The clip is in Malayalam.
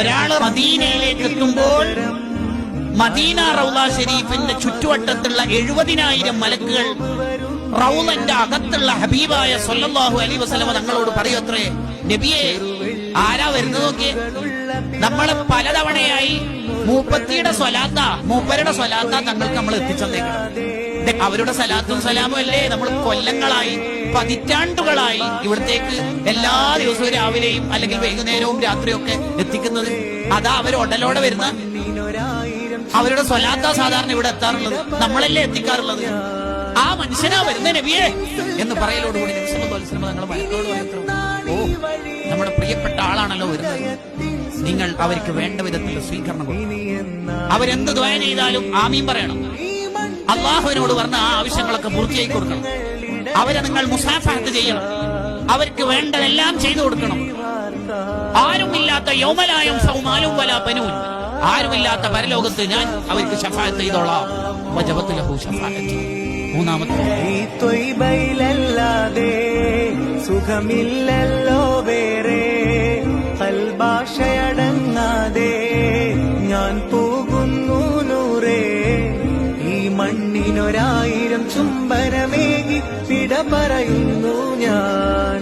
ഒരാള് മദീനയിലേക്ക് എത്തുമ്പോൾ മദീന റൗള ഷരീഫിന്റെ ചുറ്റുവട്ടത്തുള്ള 70,000 മലക്കുകൾ റൗളന്റെ അകത്തുള്ള ഹബീബായ സ്വല്ലല്ലാഹു അലൈഹി വസല്ലമ തങ്ങളോട് പറയത്രേ, നബിയെ ആരാ വരുന്നത് നോക്കിയേ. നമ്മള് പലതവണയായി മൂപ്പത്തിയുടെ മൂപ്പരുടെ സ്വലാത്ത തങ്ങൾക്ക് നമ്മൾ എത്തിച്ചേക്കണം. അവരുടെ സലാത്തും സലാമും അല്ലേ നമ്മൾ കൊല്ലങ്ങളായി പതിറ്റാണ്ടുകളായി ഇവിടത്തേക്ക് എല്ലാ ദിവസവും രാവിലെയും അല്ലെങ്കിൽ വൈകുന്നേരവും രാത്രിയൊക്കെ എത്തിക്കുന്നത്. അതാ അവർ ഉടലോടെ വരുന്ന അവരുടെ സ്വലാത്ത സാധാരണ ഇവിടെ എത്താറുള്ളത്, നമ്മളല്ലേ എത്തിക്കാറുള്ളത്. ആ മനുഷ്യനാ വരുന്ന നബിയെ എന്ന് പറയലോടുകൂടി നബി സല്ലല്ലാഹു അലൈഹി വസല്ലം തങ്ങൾ മലക്കളോട് പറയത്രേ, ഓ നമ്മുടെ പ്രിയപ്പെട്ട ആളാണല്ലോ വരുന്നത്, നിങ്ങൾ അവർക്ക് വേണ്ട വിധത്തിൽ സ്വീകരണം കൊടുക്കണം. അവരെന്ത് ദുആ ചെയ്താലും ആമീൻ പറയണം. അള്ളാഹുവിനോട് പറഞ്ഞ ആ ആവശ്യങ്ങളൊക്കെ പൂർത്തിയാക്കി കൊടുക്കണം. അവരെ നിങ്ങൾ മുസാഫഹത്ത് ചെയ്യണം. അവർക്ക് വേണ്ടതെല്ലാം ചെയ്തു കൊടുക്കണം. ആരുമില്ലാത്ത യൗമലായും സൗമാലും വലാ ബനൂൻ, ആരുമില്ലാത്ത പരലോകത്ത് ഞാൻ അവർക്ക് ശഫാഅത്ത് ചെയ്തോളാം. വജബത്ത് ലഹു ശഫാഅത്ത്. മൂന്നാമത്തെ സുഖമില്ലല്ലോ വേറെ കൽബാശയടങ്ങാതെ ഞാൻ പോകുന്നു നൂറേ, ഈ മണ്ണിനൊരായിരം ചുംബനമേകി വിട പറയുന്നു ഞാൻ.